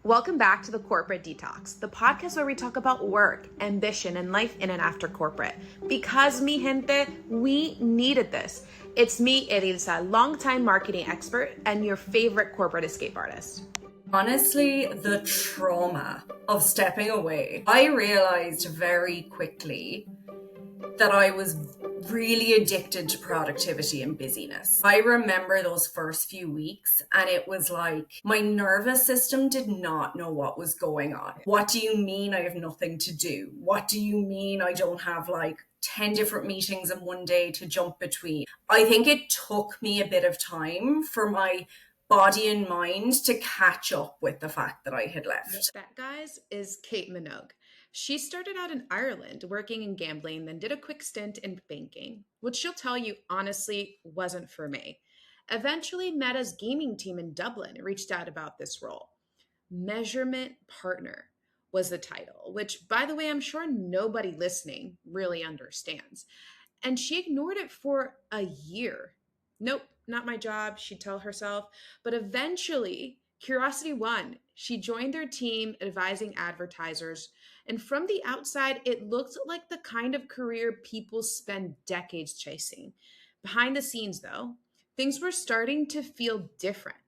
Welcome back to the Corporate Detox, the podcast where we talk about work, ambition, and life in and after corporate. Because mi gente, we needed this. It's me, Erilsa, longtime marketing expert and your favorite corporate escape artist. Honestly, the trauma of stepping away. I realized very quickly that I was really addicted to productivity and busyness. I remember those first few weeks and it was like my nervous system did not know what was going on. What do you mean I have nothing to do? What do you mean I don't have like 10 different meetings in one day to jump between? I think it took me a bit of time for my body and mind to catch up with the fact that I had left. That, guys, is Kate Minogue. She started out in Ireland working in gambling, then did a quick stint in banking, which she'll tell you honestly wasn't for me. Eventually, Meta's gaming team in Dublin reached out about this role. Measurement Partner was the title, which, by the way, I'm sure nobody listening really understands. And she ignored it for a year. Nope, not my job, she'd tell herself. But eventually, curiosity won. She joined their team advising advertisers. And from the outside, it looked like the kind of career people spend decades chasing. Behind the scenes, though, things were starting to feel different.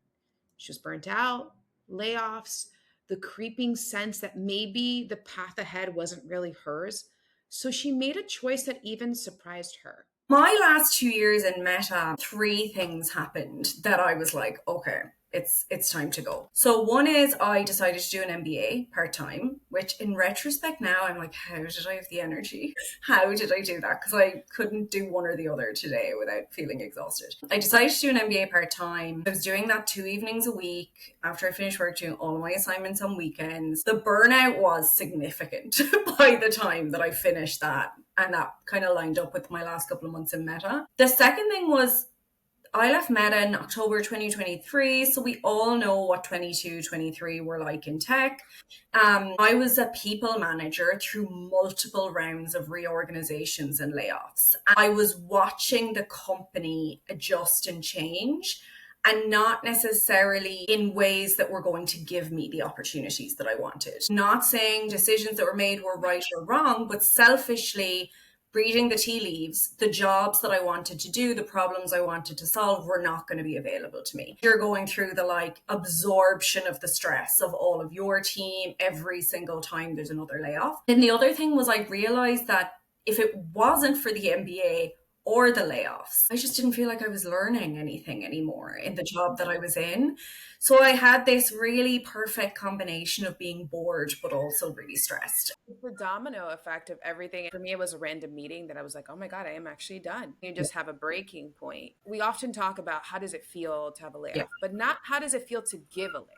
She was burnt out, layoffs, the creeping sense that maybe the path ahead wasn't really hers. So she made a choice that even surprised her. My last 2 years in Meta, 3 things happened that I was like, okay, it's time to go. So one is I decided to do an MBA part-time, which in retrospect now I'm like, how did I have the energy? How did I do that? Because I couldn't do one or the other today without feeling exhausted. I decided to do an MBA part-time. I was doing that 2 evenings a week after I finished work, doing all my assignments on weekends. The burnout was significant by the time that I finished that. And that kind of lined up with my last couple of months in Meta. The second thing was I left Meta in October 2023, so we all know what 22, 23 were like in tech. I was a people manager through multiple rounds of reorganizations and layoffs. I was watching the company adjust and change, and not necessarily in ways that were going to give me the opportunities that I wanted. Not saying decisions that were made were right or wrong, but selfishly reading the tea leaves, the jobs that I wanted to do, the problems I wanted to solve were not going to be available to me. You're going through the like absorption of the stress of all of your team every single time there's another layoff. And the other thing was I realized that if it wasn't for the MBA or the layoffs, I just didn't feel like I was learning anything anymore in the job that I was in. So I had this really perfect combination of being bored, but also really stressed. It's the domino effect of everything. For me, it was a random meeting that I was like, oh my God, I am actually done. You just have a breaking point. We often talk about how does it feel to have a layoff, but not how does it feel to give a layoff.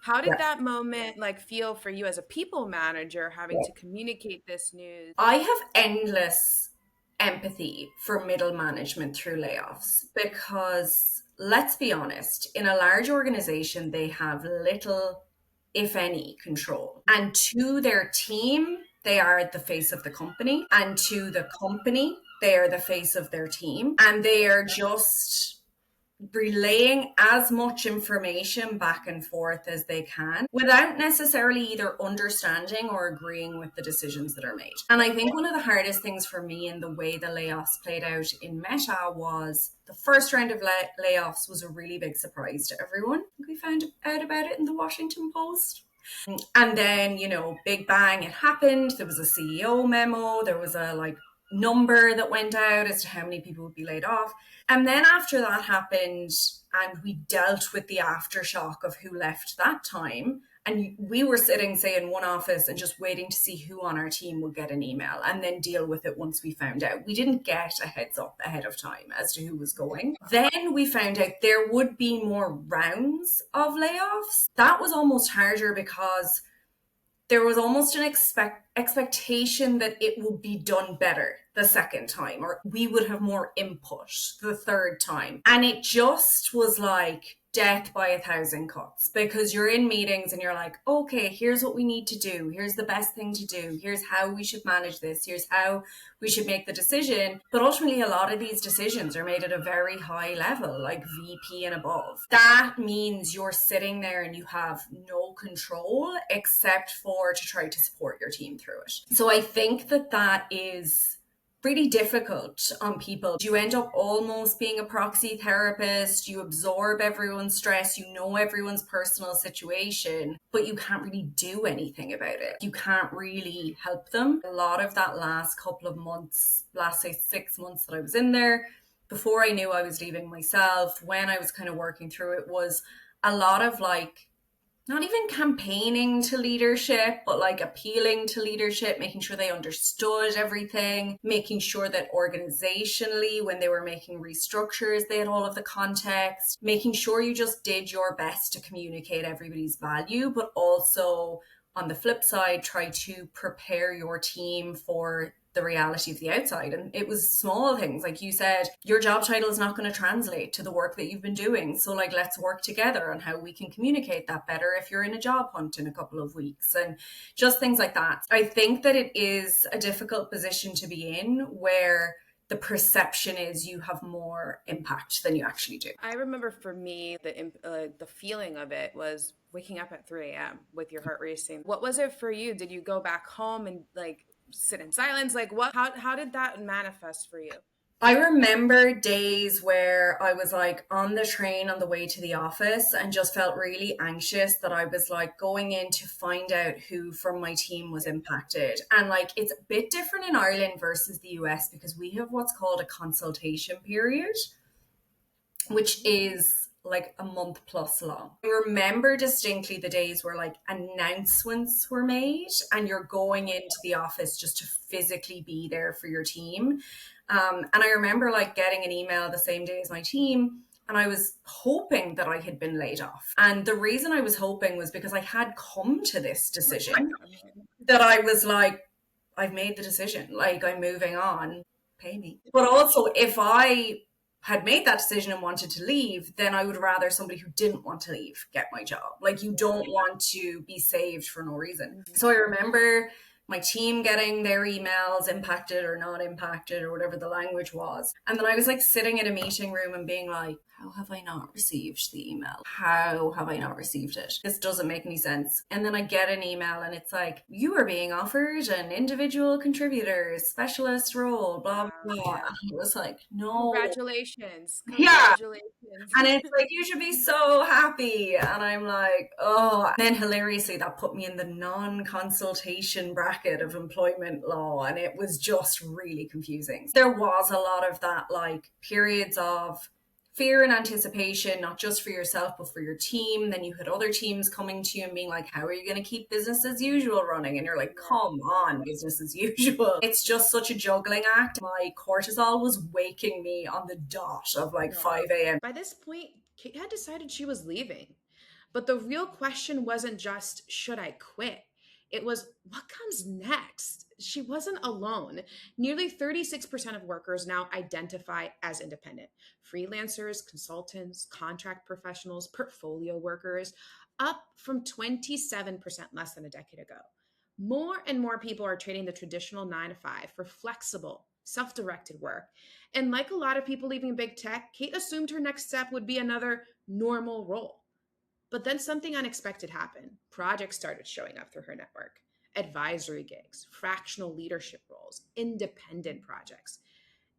How did that moment feel for you as a people manager having to communicate this news? I have endless empathy for middle management through layoffs because let's be honest, in a large organization, they have little, if any, control. And to their team, they are the face of the company. And to the company, they are the face of their team. And they are just relaying as much information back and forth as they can without necessarily either understanding or agreeing with the decisions that are made. And I think one of the hardest things for me in the way the layoffs played out in Meta was the first round of layoffs was a really big surprise to everyone. We found out about it in the Washington Post. And then, big bang, it happened. There was a CEO memo. There was a number that went out as to how many people would be laid off. And then after that happened and we dealt with the aftershock of who left that time, and we were sitting, say, in one office and just waiting to see who on our team would get an email and then deal with it once we found out. We didn't get a heads up ahead of time as to who was going. Then we found out there would be more rounds of layoffs. That was almost harder because there was almost an expectation that it would be done better the second time, or we would have more input the third time. And it just was like, death by a thousand cuts, because you're in meetings and you're like, okay, here's what we need to do. Here's the best thing to do. Here's how we should manage this. Here's how we should make the decision. But ultimately, a lot of these decisions are made at a very high level, like VP and above. That means you're sitting there and you have no control except for to try to support your team through it. So I think that is really difficult on people. You end up almost being a proxy therapist. You absorb everyone's stress. You know everyone's personal situation, but you can't really do anything about it. You can't really help them. A lot of that last couple of months, last say 6 months that I was in there, before I knew I was leaving myself, when I was kind of working through it, was a lot of like, not even campaigning to leadership, but like appealing to leadership, making sure they understood everything, making sure that organizationally, when they were making restructures, they had all of the context, making sure you just did your best to communicate everybody's value, but also on the flip side, try to prepare your team for the reality of the outside. And it was small things. Like you said, your job title is not going to translate to the work that you've been doing. So like, let's work together on how we can communicate that better if you're in a job hunt in a couple of weeks, and just things like that. I think that it is a difficult position to be in where the perception is you have more impact than you actually do. I remember for me, the feeling of it was waking up at 3 a.m. with your heart racing. What was it for you? Did you go back home and like sit in silence? Like what, how did that manifest for you? I remember days where I was like on the train on the way to the office and just felt really anxious that I was like going in to find out who from my team was impacted. And like, it's a bit different in Ireland versus the US because we have what's called a consultation period, which is like a month plus long. I remember distinctly the days where like announcements were made and you're going into the office just to physically be there for your team. And I remember like getting an email the same day as my team, and I was hoping that I had been laid off. And the reason I was hoping was because I had come to this decision that I was like, I've made the decision, like I'm moving on, pay me. But also, if I had made that decision and wanted to leave, then I would rather somebody who didn't want to leave get my job. Like, you don't want to be saved for no reason. So I remember my team getting their emails impacted or not impacted or whatever the language was. And then I was like sitting in a meeting room and being like, how have I not received the email? How have I not received it? This doesn't make any sense. And then I get an email and it's like, you are being offered an individual contributor specialist role, blah, blah, blah. And it was like, no. Congratulations. Yeah. Congratulations. And it's like, you should be so happy. And I'm like, oh. And then hilariously, that put me in the non-consultation bracket of employment law. And it was just really confusing. There was a lot of that, like, periods of fear and anticipation, not just for yourself, but for your team. Then you had other teams coming to you and being like, how are you going to keep business as usual running? And you're like, come on, business as usual. It's just such a juggling act. My cortisol was waking me on the dot of like 5 a.m. By this point, Kate had decided she was leaving. But the real question wasn't just, should I quit? It was, what comes next? She wasn't alone. Nearly 36% of workers now identify as independent. Freelancers, consultants, contract professionals, portfolio workers, up from 27% less than a decade ago. More and more people are trading the traditional 9 to 5 for flexible, self-directed work. And like a lot of people leaving big tech, Kate assumed her next step would be another normal role. But then something unexpected happened. Projects started showing up through her network, advisory gigs, fractional leadership roles, independent projects.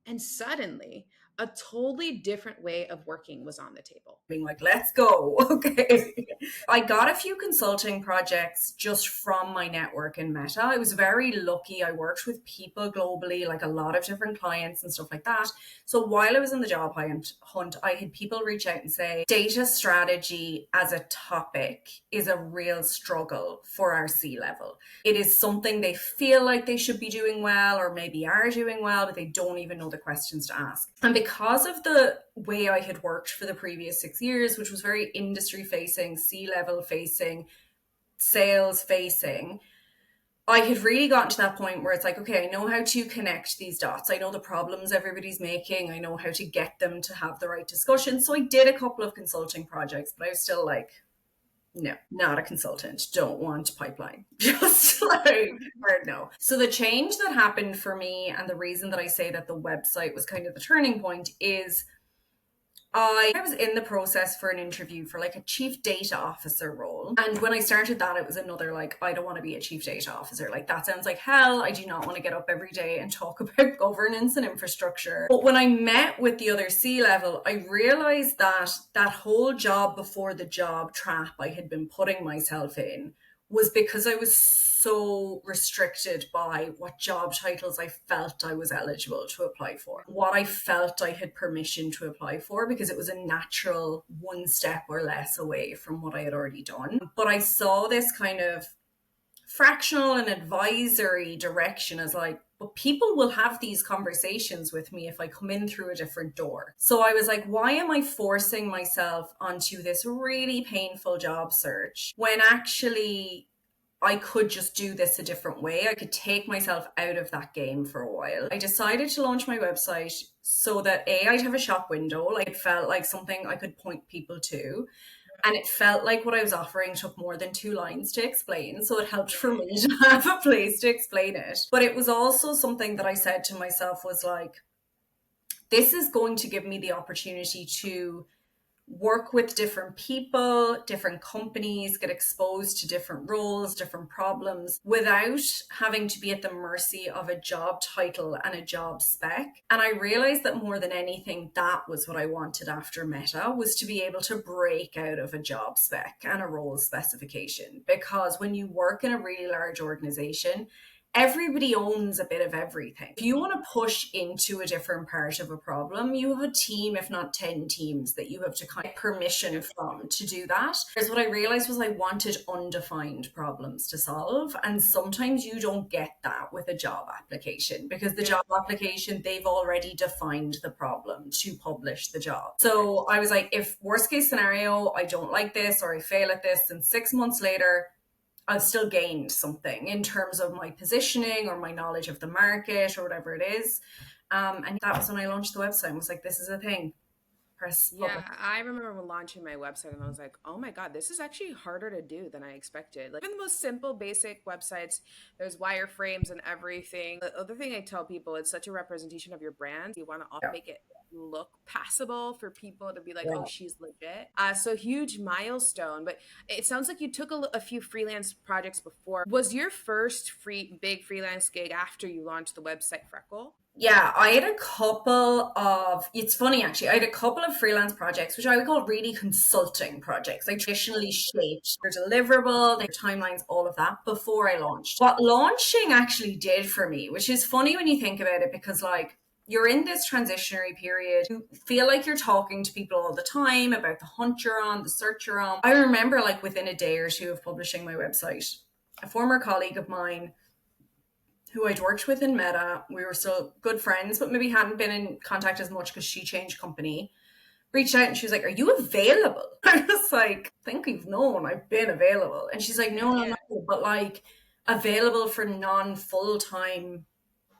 And suddenly, a totally different way of working was on the table. Being like, let's go. Okay. I got a few consulting projects just from my network in Meta. I was very lucky. I worked with people globally, like a lot of different clients and stuff like that. So while I was in the job hunt, I had people reach out and say, data strategy as a topic is a real struggle for our C-level. It is something they feel like they should be doing well or maybe are doing well, but they don't even know the questions to ask. And because of the way I had worked for the previous 6 years, which was very industry facing, C-level facing, sales facing, I had really gotten to that point where it's like, okay, I know how to connect these dots. I know the problems everybody's making. I know how to get them to have the right discussion. So I did a couple of consulting projects, but I was still like, no, not a consultant. Don't want pipeline. Just like, hard no. So the change that happened for me, and the reason that I say that the website was kind of the turning point, is I was in the process for an interview for like a chief data officer role. And when I started that, it was another like, I don't want to be a chief data officer. Like, that sounds like hell. I do not want to get up every day and talk about governance and infrastructure. But when I met with the other C level, I realized that that whole job before the job trap I had been putting myself in was because I was so restricted by what job titles I felt I was eligible to apply for, what I felt I had permission to apply for, because it was a natural one step or less away from what I had already done. But I saw this kind of fractional and advisory direction as like, but people will have these conversations with me if I come in through a different door. So I was like, why am I forcing myself onto this really painful job search when actually I could just do this a different way? I could take myself out of that game for a while. I decided to launch my website so that I'd have a shop window. Like, it felt like something I could point people to. And it felt like what I was offering took more than 2 lines to explain. So it helped for me to have a place to explain it. But it was also something that I said to myself was like, this is going to give me the opportunity to work with different people, different companies, get exposed to different roles, different problems without having to be at the mercy of a job title and a job spec. And I realized that more than anything, that was what I wanted after Meta, was to be able to break out of a job spec and a role specification. Because when you work in a really large organization, everybody owns a bit of everything. If you want to push into a different part of a problem, you have a team, if not 10 teams, that you have to kind of permission from to do that. Whereas what I realized was I wanted undefined problems to solve. And sometimes you don't get that with a job application, because the job application, they've already defined the problem to publish the job. So I was like, if worst case scenario, I don't like this or I fail at this, and 6 months later, I've still gained something in terms of my positioning or my knowledge of the market or whatever it is. And that was when I launched the website and was like, this is a thing. Press Yeah, publish. I remember when launching my website and I was like, oh my God, this is actually harder to do than I expected. Like, even the most simple, basic websites, there's wireframes and everything. The other thing I tell people, it's such a representation of your brand. You want to Yeah. make it look passable for people to be like, oh, Yeah. she's legit. So huge milestone. But it sounds like you took a few freelance projects before. Was your first big freelance gig after you launched the website Freckle? Yeah, I had a couple of, it's funny actually, I had a couple of freelance projects, which I would call really consulting projects. Like, traditionally shaped their deliverable, their timelines, all of that before I launched. What launching actually did for me, which is funny when you think about it, because like, you're in this transitionary period. You feel like you're talking to people all the time about the hunt you're on, the search you're on. I remember, like, within a day or two of publishing my website, a former colleague of mine who I'd worked with in Meta, we were still good friends, but maybe hadn't been in contact as much because she changed company, reached out and she was like, are you available? I was like, I think you've known I've been available. And she's like, no, no, Yeah. no, but like, available for non-full-time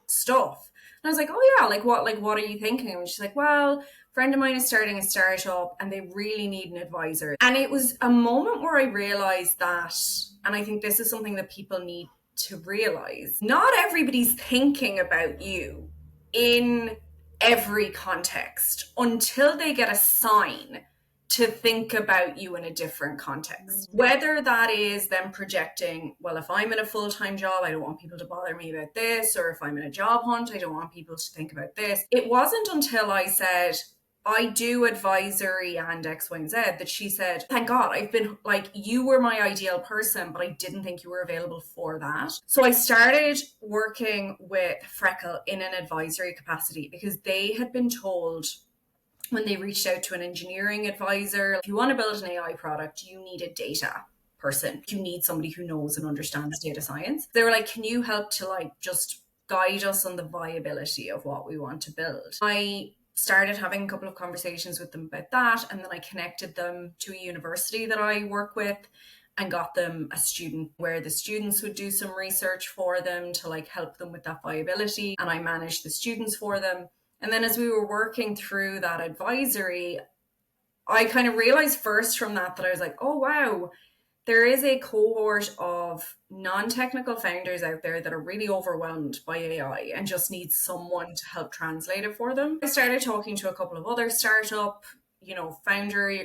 stuff. And I was like, oh yeah, like what are you thinking? And she's like, well, a friend of mine is starting a startup and they really need an advisor. And it was a moment where I realized that, and I think this is something that people need to realize, not everybody's thinking about you in every context until they get a sign to think about you in a different context. Whether that is them projecting, well, if I'm in a full-time job, I don't want people to bother me about this, or if I'm in a job hunt, I don't want people to think about this. It wasn't until I said, I do advisory and X, Y, and Z, that she said, thank God, I've been like, you were my ideal person, but I didn't think you were available for that. So I started working with Freckle in an advisory capacity because they had been told, when they reached out to an engineering advisor, if you want to build an AI product, you need a data person. You need somebody who knows and understands data science. They were like, can you help to like just guide us on the viability of what we want to build? I started having a couple of conversations with them about that, and then I connected them to a university that I work with. and got them a student where the students would do some research for them to like help them with that viability. And I managed the students for them. And then as we were working through that advisory, I kind of realized first from that I was like, oh, wow, there is a cohort of non-technical founders out there that are really overwhelmed by AI and just need someone to help translate it for them. I started talking to a couple of other startup, founder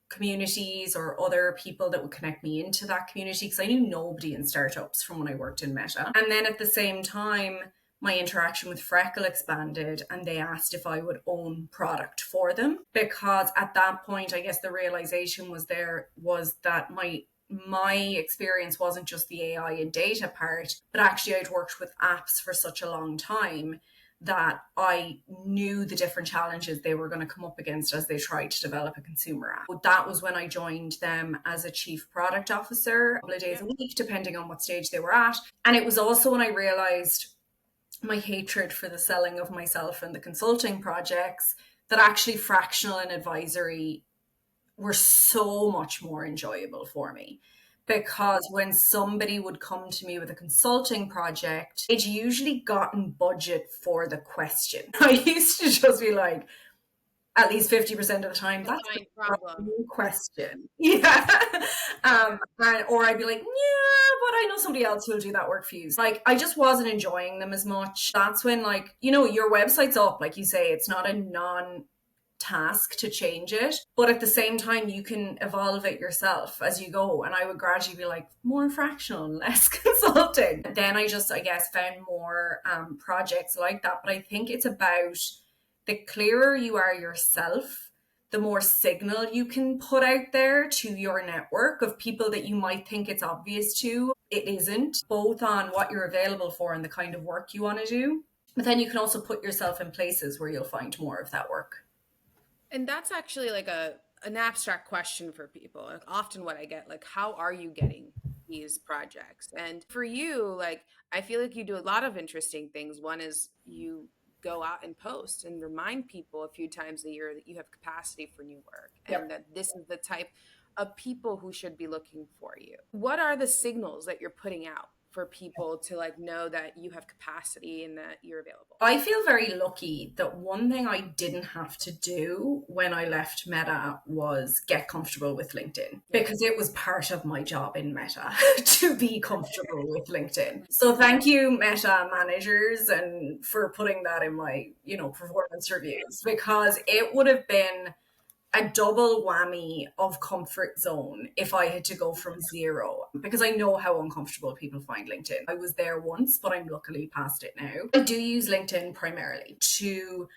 communities or other people that would connect me into that community because I knew nobody in startups from when I worked in Meta. And then at the same time, my interaction with Freckle expanded and they asked if I would own product for them, because at that point, I guess the realization was that my experience wasn't just the AI and data part, but actually I'd worked with apps for such a long time that I knew the different challenges they were going to come up against as they tried to develop a consumer app. That was when I joined them as a chief product officer, a couple of days a week, depending on what stage they were at. And it was also when I realized my hatred for the selling of myself and the consulting projects, that actually fractional and advisory were so much more enjoyable for me. Because when somebody would come to me with a consulting project, it usually gotten budget for the question. I used to just be like, at least 50% of the time, that's Fine the problem. wrong question. Yeah. Or I'd be like, yeah, but I know somebody else who'll do that work for you. Like, I just wasn't enjoying them as much. That's when, like, your website's up, like you say, it's not a task to change it, but at the same time you can evolve it yourself as you go. And I would gradually be like, more fractional and less consulting. Then I guess found more projects like that. But I think it's about the clearer you are yourself, the more signal you can put out there to your network of people that you might think it's obvious to. It isn't, both on what you're available for and the kind of work you want to do. But then you can also put yourself in places where you'll find more of that work. And that's actually like an abstract question for people. Like, often what I get, like, how are you getting these projects? And for you, like, I feel like you do a lot of interesting things. One is you go out and post and remind people a few times a year that you have capacity for new work and Yep. that this is the type of people who should be looking for you. What are the signals that you're putting out for people to like know that you have capacity and that you're available? I feel very lucky that one thing I didn't have to do when I left Meta was get comfortable with LinkedIn, because it was part of my job in Meta to be comfortable with LinkedIn. So thank you, Meta managers, and for putting that in my, performance reviews, because it would have been a double whammy of comfort zone if I had to go from zero, because I know how uncomfortable people find LinkedIn. I was there once, but I'm luckily past it now. I do use LinkedIn primarily to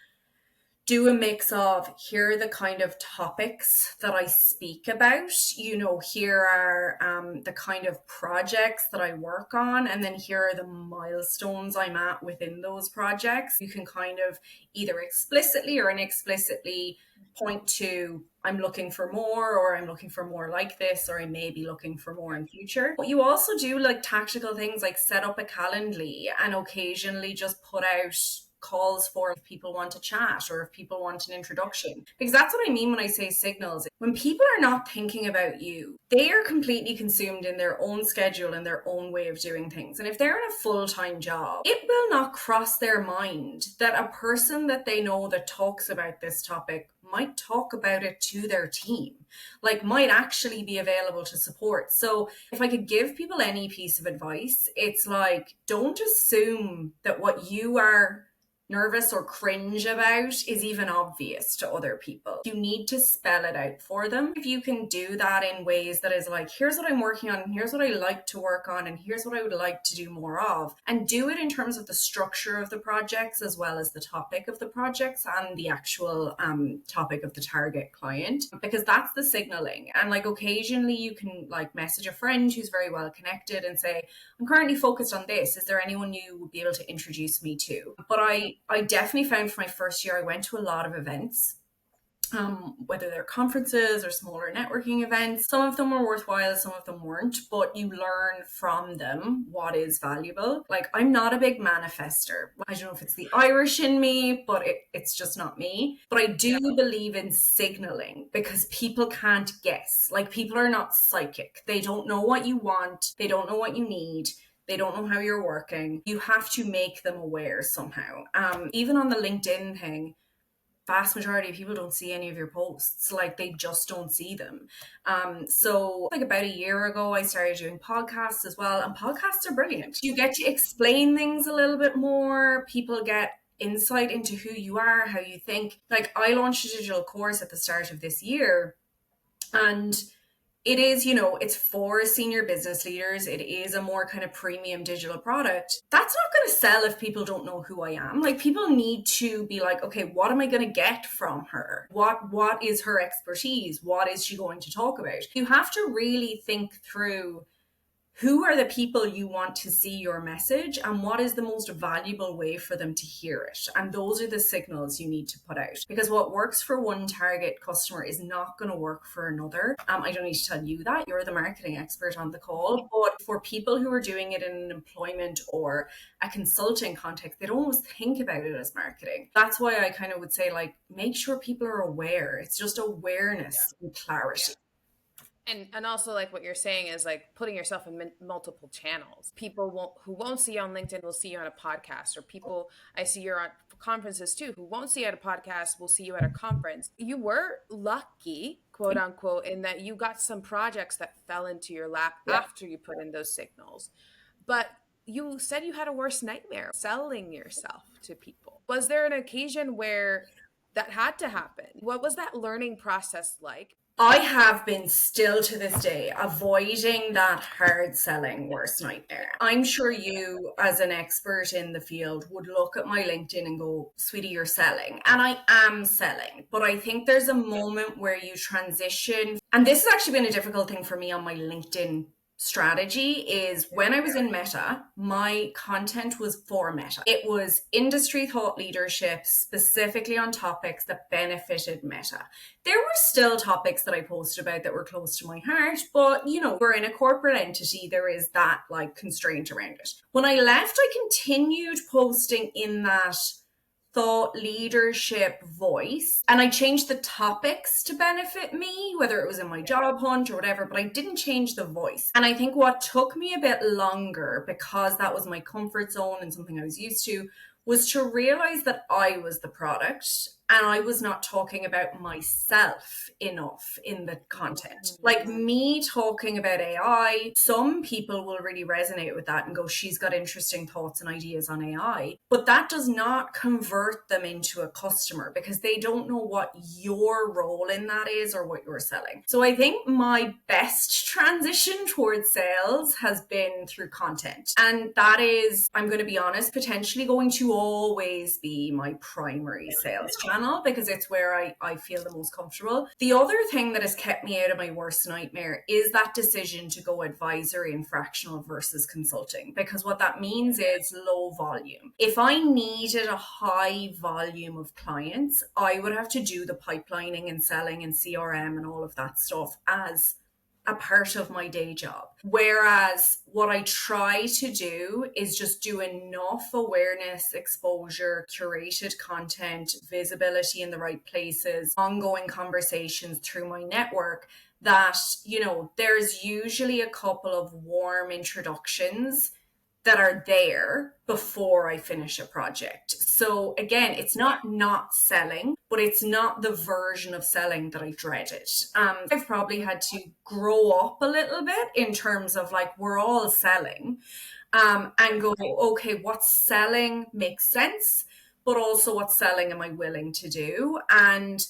do a mix of, here are the kind of topics that I speak about, here are the kind of projects that I work on, and then here are the milestones I'm at within those projects. You can kind of either explicitly or inexplicitly point to, I'm looking for more, or I'm looking for more like this, or I may be looking for more in future. But you also do like tactical things like set up a Calendly and occasionally just put out calls for if people want to chat or if people want an introduction. Because that's what I mean when I say signals. When people are not thinking about you, they are completely consumed in their own schedule and their own way of doing things. And if they're in a full-time job, it will not cross their mind that a person that they know that talks about this topic might talk about it to their team, like might actually be available to support. So if I could give people any piece of advice, it's like, don't assume that what you are nervous or cringe about is even obvious to other people. You need to spell it out for them. If you can do that in ways that is like, here's what I'm working on, and here's what I like to work on, and here's what I would like to do more of, and do it in terms of the structure of the projects as well as the topic of the projects and the actual topic of the target client, because that's the signaling. And like occasionally you can like message a friend who's very well connected and say, I'm currently focused on this. Is there anyone you would be able to introduce me to? But I definitely found for my first year, I went to a lot of events. whether they're conferences or smaller networking events. Some of them were worthwhile, some of them weren't, but you learn from them what is valuable. Like, I'm not a big manifester. I don't know if it's the Irish in me, but it's just not me. But I do believe in signaling, because people can't guess. Like, people are not psychic. They don't know what you want. They don't know what you need. They don't know how you're working. You have to make them aware somehow. Even on the LinkedIn thing, vast majority of people don't see any of your posts. Like, they just don't see them. So like about a year ago, I started doing podcasts as well, and podcasts are brilliant. You get to explain things a little bit more. People get insight into who you are, how you think. Like, I launched a digital course at the start of this year, and it is, it's for senior business leaders. It is a more kind of premium digital product. That's not going to sell if people don't know who I am. Like, people need to be like, okay, what am I going to get from her? What is her expertise? What is she going to talk about? You have to really think through, who are the people you want to see your message, and what is the most valuable way for them to hear it? And those are the signals you need to put out, because what works for one target customer is not going to work for another. I don't need to tell you that. You're the marketing expert on the call. But for people who are doing it in an employment or a consulting context, they don't always think about it as marketing. That's why I kind of would say, like, make sure people are aware. It's just awareness and clarity. And also, like, what you're saying is like putting yourself in multiple channels. People who won't see you on LinkedIn will see you on a podcast, or people I see you're on conferences too who won't see you at a podcast will see you at a conference. You were lucky, quote unquote, in that you got some projects that fell into your lap after you put in those signals. But you said you had a worse nightmare selling yourself to people. Was there an occasion where that had to happen? What was that learning process like? I have been still to this day avoiding that hard selling worst nightmare. I'm sure you, as an expert in the field, would look at my LinkedIn and go, sweetie, you're selling. And I am selling. But I think there's a moment where you transition. And this has actually been a difficult thing for me on my LinkedIn strategy. Is when I was in Meta, my content was for Meta. It was industry thought leadership, specifically on topics that benefited Meta. There were still topics that I posted about that were close to my heart, but we're in a corporate entity. There is that like constraint around it. When I left, I continued posting in that thought leadership voice, and I changed the topics to benefit me, whether it was in my job hunt or whatever, but I didn't change the voice. And I think what took me a bit longer, because that was my comfort zone and something I was used to, was to realize that I was the product and I was not talking about myself enough in the content. Like, me talking about AI, some people will really resonate with that and go, she's got interesting thoughts and ideas on AI. But that does not convert them into a customer, because they don't know what your role in that is or what you're selling. So I think my best transition towards sales has been through content. And that is, I'm going to be honest, potentially going to always be my primary sales channel, because it's where I feel the most comfortable. The other thing that has kept me out of my worst nightmare is that decision to go advisory and fractional versus consulting, because what that means is low volume. If I needed a high volume of clients, I would have to do the pipelining and selling and CRM and all of that stuff as a part of my day job. Whereas what I try to do is just do enough awareness, exposure, curated content, visibility in the right places, ongoing conversations through my network, that, there's usually a couple of warm introductions that are there before I finish a project. So again, it's not selling, but it's not the version of selling that I dreaded. I've probably had to grow up a little bit in terms of, like, we're all selling, and go, okay, what's selling makes sense, but also what selling am I willing to do? And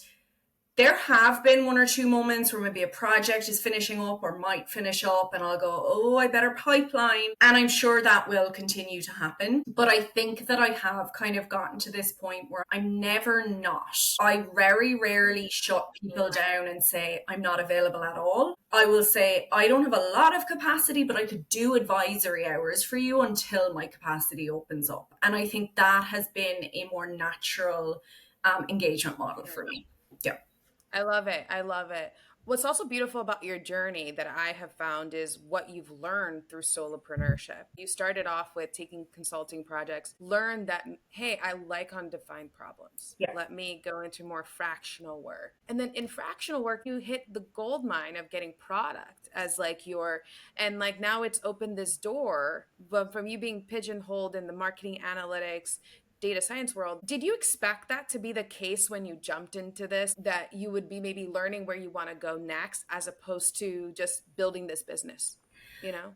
there have been one or two moments where maybe a project is finishing up or might finish up, and I'll go, oh, I better pipeline. And I'm sure that will continue to happen. But I think that I have kind of gotten to this point where I'm never not. I very rarely shut people down and say, I'm not available at all. I will say, I don't have a lot of capacity, but I could do advisory hours for you until my capacity opens up. And I think that has been a more natural engagement model for me. Yeah. I love it. I love it. What's also beautiful about your journey that I have found is what you've learned through solopreneurship. You started off with taking consulting projects, learned that, hey, I like undefined problems. Yeah. Let me go into more fractional work. And then in fractional work, you hit the gold mine of getting product as like your, and like now it's opened this door, but from you being pigeonholed in the marketing analytics, data science world. Did you expect that to be the case when you jumped into this, that you would be maybe learning where you want to go next as opposed to just building this business, you know?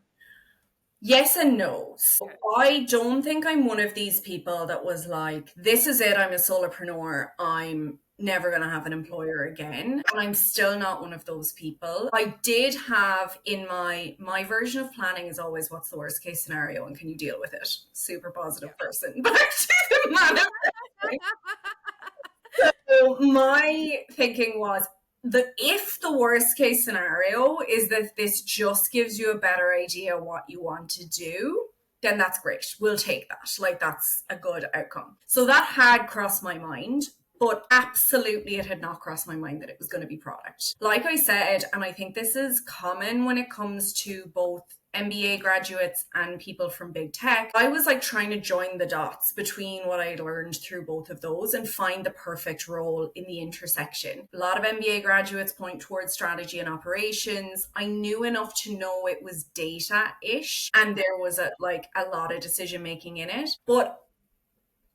Yes and no. So Okay. I don't think I'm one of these people that was like, this is it, I'm a solopreneur, I'm never going to have an employer again. And I'm still not one of those people. I did have in my version of planning is always what's the worst case scenario and can you deal with it? Super positive person. Back to the manifesting. So my thinking was that if the worst case scenario is that this just gives you a better idea what you want to do, then that's great. We'll take that. Like that's a good outcome. So that had crossed my mind. But absolutely, it had not crossed my mind that it was going to be product. Like I said, and I think this is common when it comes to both MBA graduates and people from big tech, I was like trying to join the dots between what I learned through both of those and find the perfect role in the intersection. A lot of MBA graduates point towards strategy and operations. I knew enough to know it was data-ish and there was a lot of decision making in it. But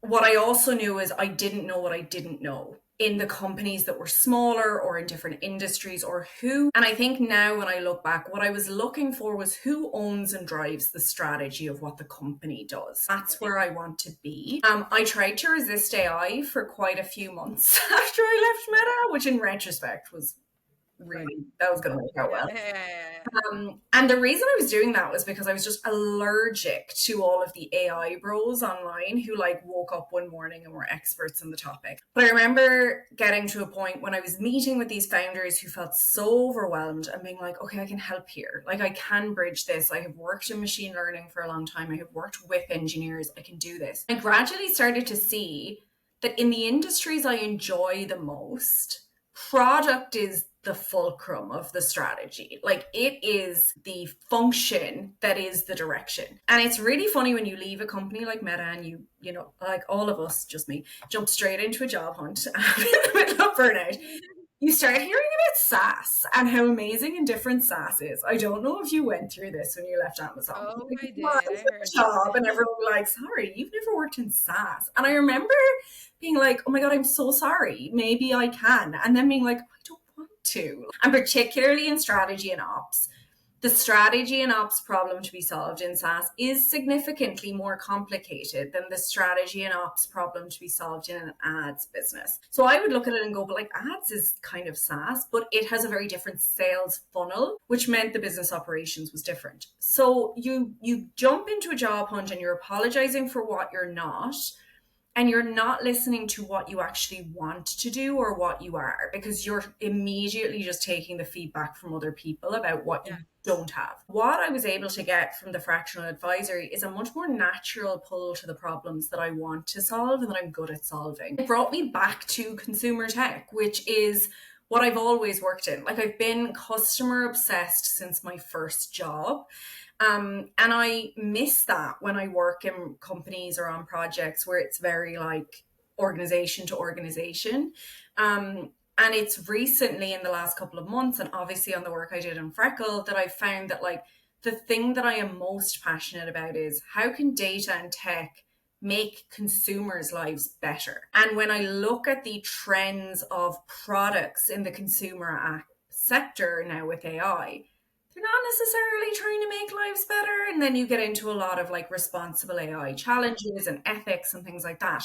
what I also knew is I didn't know what I didn't know in the companies that were smaller or in different industries or who. And I think now when I look back, what I was looking for was who owns and drives the strategy of what the company does. That's where I want to be. I tried to resist AI for quite a few months after I left Meta, which in retrospect was really, that was going to work out well. And the reason I was doing that was because I was just allergic to all of the AI bros online who like woke up one morning and were experts in the topic. But I remember getting to a point when I was meeting with these founders who felt so overwhelmed and being like, okay, I can help here. Like I can bridge this. I have worked in machine learning for a long time. I have worked with engineers. I can do this. I gradually started to see that in the industries I enjoy the most, product is the fulcrum of the strategy. Like it is the function that is the direction. And it's really funny when you leave a company like Meta and you know, like all of us, just me, jump straight into a job hunt in the middle of burnout. You start hearing about SaaS and how amazing and different SaaS is. I don't know if you went through this when you left Amazon. Oh, Like, I did. well, I heard job about and it. everyone was like, sorry, you've never worked in SaaS. And I remember being like, oh my God, I'm so sorry. Maybe I can. And then being like, I don't want to. And particularly in strategy and ops, the strategy and ops problem to be solved in SaaS is significantly more complicated than the strategy and ops problem to be solved in an ads business. So I would look at it and go, but like ads is kind of SaaS, but it has a very different sales funnel, which meant the business operations was different. So you jump into a job hunt and you're apologizing for what you're not, and you're not listening to what you actually want to do or what you are, because you're immediately just taking the feedback from other people about what you don't have. What I was able to get from the fractional advisory is a much more natural pull to the problems that I want to solve and that I'm good at solving. It brought me back to consumer tech, which is what I've always worked in. Like I've been customer obsessed since my first job. And I miss that when I work in companies or on projects where it's very like organization to organization. And it's recently in the last couple of months, and obviously on the work I did in Freckle, that I found that like the thing that I am most passionate about is how can data and tech make consumers' lives better? And when I look at the trends of products in the consumer app sector now with AI, they're not necessarily trying to make lives better. And then you get into a lot of like responsible AI challenges and ethics and things like that.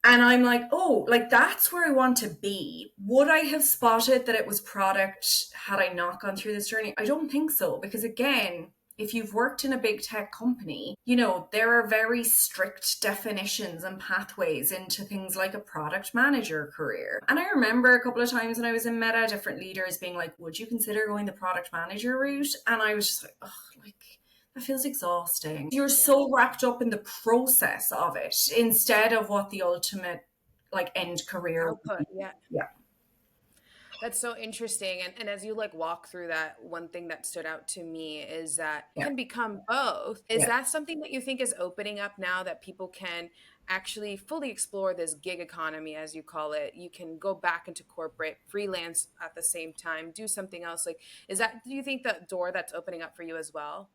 And I'm like, oh, like that's where I want to be. Would I have spotted that it was product had I not gone through this journey? I don't think so. Because again, if you've worked in a big tech company, you know, there are very strict definitions and pathways into things like a product manager career. And I remember a couple of times when I was in Meta, different leaders being like, would you consider going the product manager route? And I was just like, oh, like, that feels exhausting. You're so wrapped up in the process of it instead of what the ultimate like end career would Output. be. Yeah. Yeah. That's so interesting. And as you like walk through that, one thing that stood out to me is that it Yeah. can become both. Is Yeah. that something that you think is opening up now that people can actually fully explore this gig economy, as you call it? You can go back into corporate, freelance at the same time, do something else. Like, is that, do you think the door that's opening up for you as well?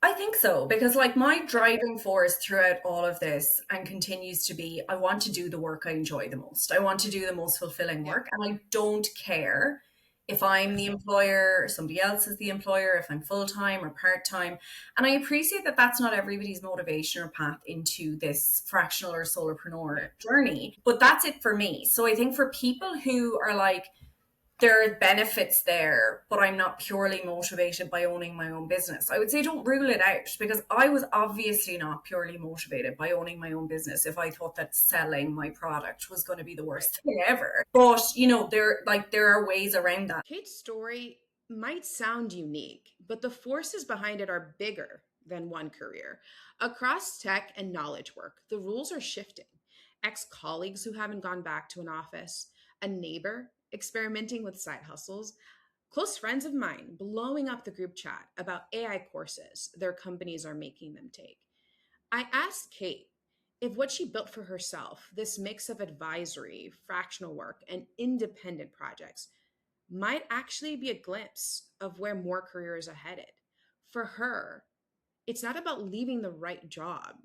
I think so, because like my driving force throughout all of this and continues to be I want to do the work I enjoy the most. I want to do the most fulfilling Yeah. work, and I don't care if I'm the employer or somebody else is the employer, if I'm full time or part time. And I appreciate that that's not everybody's motivation or path into this fractional or Yeah. solopreneur journey, but that's it for me. So I think for people who are like, there are benefits there, but I'm not purely motivated by owning my own business, I would say don't rule it out, because I was obviously not purely motivated by owning my own business if I thought that selling my product was going to be the Right. worst thing ever. But there are ways around that. Kate's story might sound unique, but the forces behind it are bigger than one career. Across tech and knowledge work, the rules are shifting. Ex colleagues who haven't gone back to an office, a neighbor experimenting with side hustles, close friends of mine blowing up the group chat about AI courses their companies are making them take. I asked Kate if what she built for herself, this mix of advisory, fractional work, and independent projects, might actually be a glimpse of where more careers are headed. For her, it's not about leaving the right job,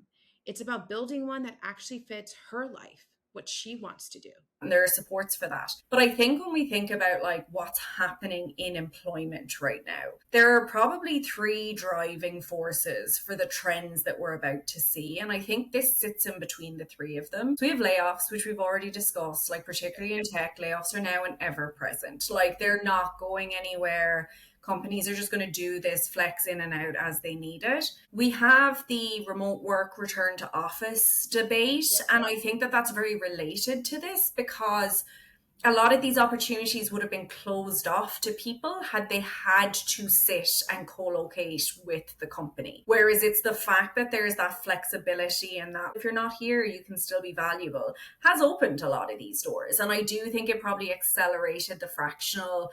it's about building one that actually fits her life, what she wants to do. And there are supports for that. But I think when we think about like what's happening in employment right now, there are probably three driving forces for the trends that we're about to see. And I think this sits in between the three of them. So we have layoffs, which we've already discussed, like particularly in tech, layoffs are now and ever present. Like they're not going anywhere. Companies are just going to do this flex in and out as they need it. We have the remote work return to office debate. And I think that that's very related to this, because a lot of these opportunities would have been closed off to people had they had to sit and co-locate with the company. Whereas it's the fact that there's that flexibility and that if you're not here, you can still be valuable, has opened a lot of these doors. And I do think it probably accelerated the fractional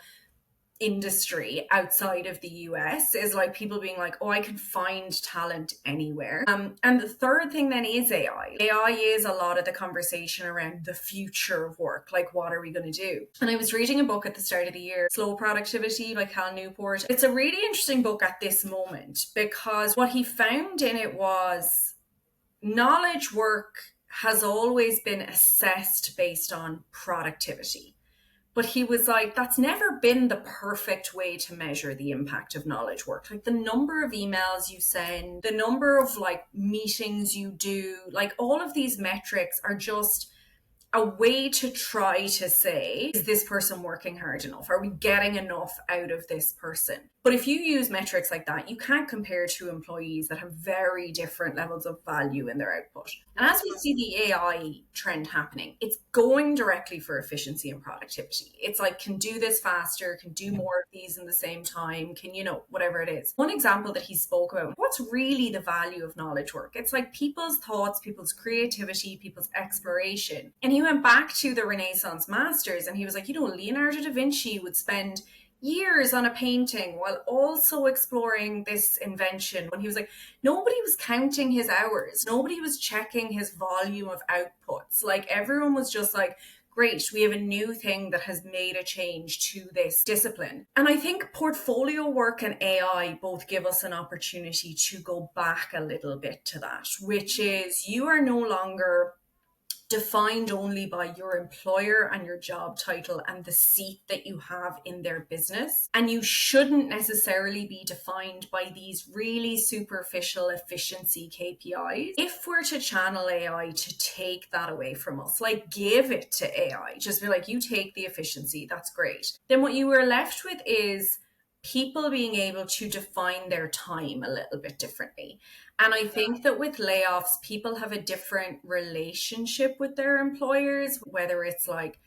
industry outside of the US, is like people being like, oh, I can find talent anywhere. And the third thing then is AI. AI is a lot of the conversation around the future of work. Like, what are we going to do? And I was reading a book at the start of the year, Slow Productivity by Cal Newport. It's a really interesting book at this moment, because what he found in it was knowledge work has always been assessed based on productivity. But he was like, that's never been the perfect way to measure the impact of knowledge work. Like the number of emails you send, the number of like meetings you do, like all of these metrics are just a way to try to say, is this person working hard enough? Are we getting enough out of this person? But if you use metrics like that, you can't compare to employees that have very different levels of value in their output. And as we see the AI trend happening, it's going directly for efficiency and productivity. It's like, can do this faster, can do more of these in the same time, can, whatever it is. One example that he spoke about, what's really the value of knowledge work? It's like people's thoughts, people's creativity, people's exploration. And he went back to the Renaissance masters and he was like, Leonardo da Vinci would spend years on a painting while also exploring this invention. When he was like, nobody was counting his hours, nobody was checking his volume of outputs. Like everyone was just like, great, we have a new thing that has made a change to this discipline. And I think portfolio work and AI both give us an opportunity to go back a little bit to that, which is you are no longer defined only by your employer and your job title and the seat that you have in their business. And you shouldn't necessarily be defined by these really superficial efficiency KPIs. If we're to channel AI to take that away from us, like give it to AI, just be like, you take the efficiency, that's great. Then what you were left with is people being able to define their time a little bit differently. And I think that with layoffs, people have a different relationship with their employers, whether it's like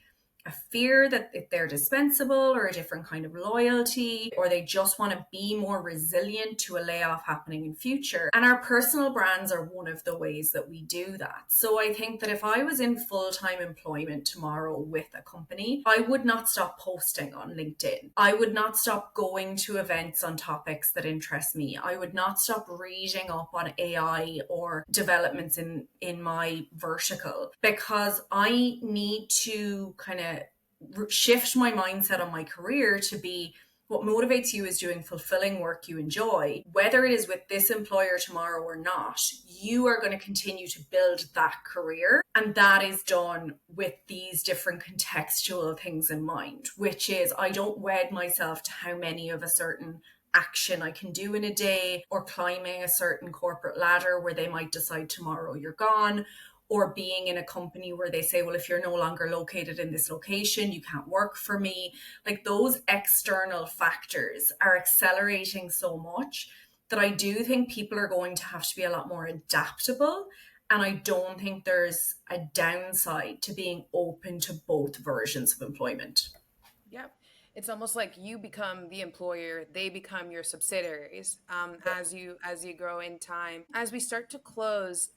a fear that they're dispensable, or a different kind of loyalty, or they just want to be more resilient to a layoff happening in future. And our personal brands are one of the ways that we do that. So I think that if I was in full-time employment tomorrow with a company, I would not stop posting on LinkedIn. I would not stop going to events on topics that interest me. I would not stop reading up on AI or developments in my vertical, because I need to kind of shift my mindset on my career to be, what motivates you is doing fulfilling work you enjoy. Whether it is with this employer tomorrow or not, you are going to continue to build that career. And that is done with these different contextual things in mind, which is, I don't wed myself to how many of a certain action I can do in a day, or climbing a certain corporate ladder where they might decide tomorrow you're gone, or being in a company where they say, well, if you're no longer located in this location, you can't work for me. Like, those external factors are accelerating so much that I do think people are going to have to be a lot more adaptable. And I don't think there's a downside to being open to both versions of employment. Yep. It's almost like you become the employer, they become your subsidiaries, as you grow in time. As we start to close,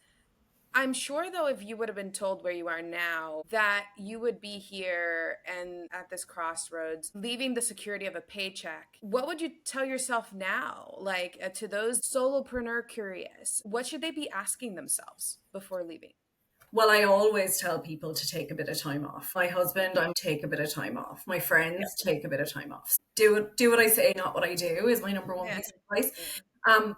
I'm sure, though, if you would have been told where you are now, that you would be here and at this crossroads, leaving the security of a paycheck, what would you tell yourself now? Like, to those solopreneur curious, what should they be asking themselves before leaving? Well, I always tell people to take a bit of time off. My husband, I take a bit of time off. My friends, take a bit of time off. Do what I say, not what I do, is my number one Yeah. piece of advice.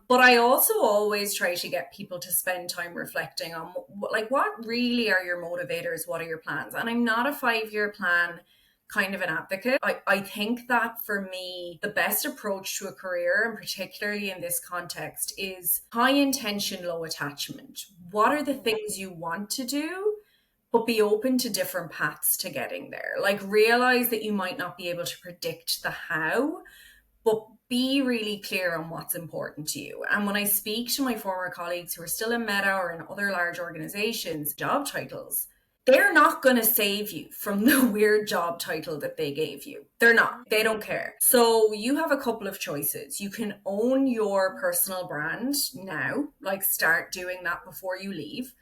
But I also always try to get people to spend time reflecting on, like, what really are your motivators? What are your plans? And I'm not a 5-year plan kind of an advocate. I think that for me, the best approach to a career, and particularly in this context, is high intention, low attachment. What are the things you want to do? But be open to different paths to getting there. Like, realize that you might not be able to predict the how, but be really clear on what's important to you. And when I speak to my former colleagues who are still in Meta or in other large organizations, job titles, they're not going to save you from the weird job title that they gave you. They're not. They don't care. So you have a couple of choices. You can own your personal brand now, like start doing that before you leave.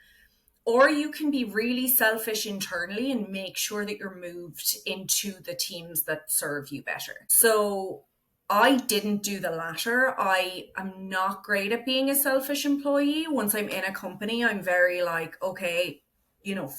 Or you can be really selfish internally and make sure that you're moved into the teams that serve you better. So I didn't do the latter. I am not great at being a selfish employee. Once I'm in a company, I'm very like, okay,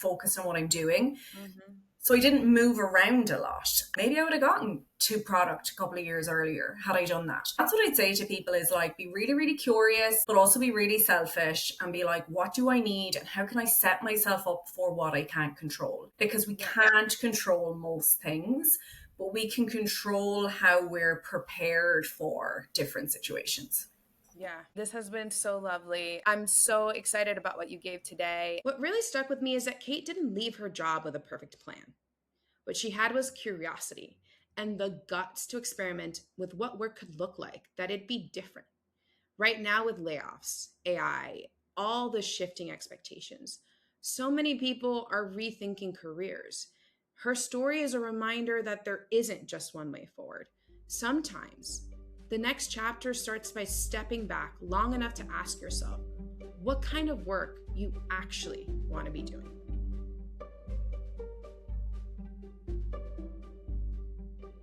focused on what I'm doing. Mm-hmm. So I didn't move around a lot. Maybe I would have gotten to product a couple of years earlier had I done that. That's what I'd say to people, is like, be really, really curious, but also be really selfish and be like, what do I need and how can I set myself up for what I can't control? Because we can't control most things, but we can control how we're prepared for different situations. Yeah, this has been so lovely. I'm so excited about what you gave today. What really stuck with me is that Kate didn't leave her job with a perfect plan. What she had was curiosity and the guts to experiment with what work could look like, that it'd be different. Right now, with layoffs, AI, all the shifting expectations, so many people are rethinking careers. Her story is a reminder that there isn't just one way forward. Sometimes the next chapter starts by stepping back long enough to ask yourself what kind of work you actually want to be doing.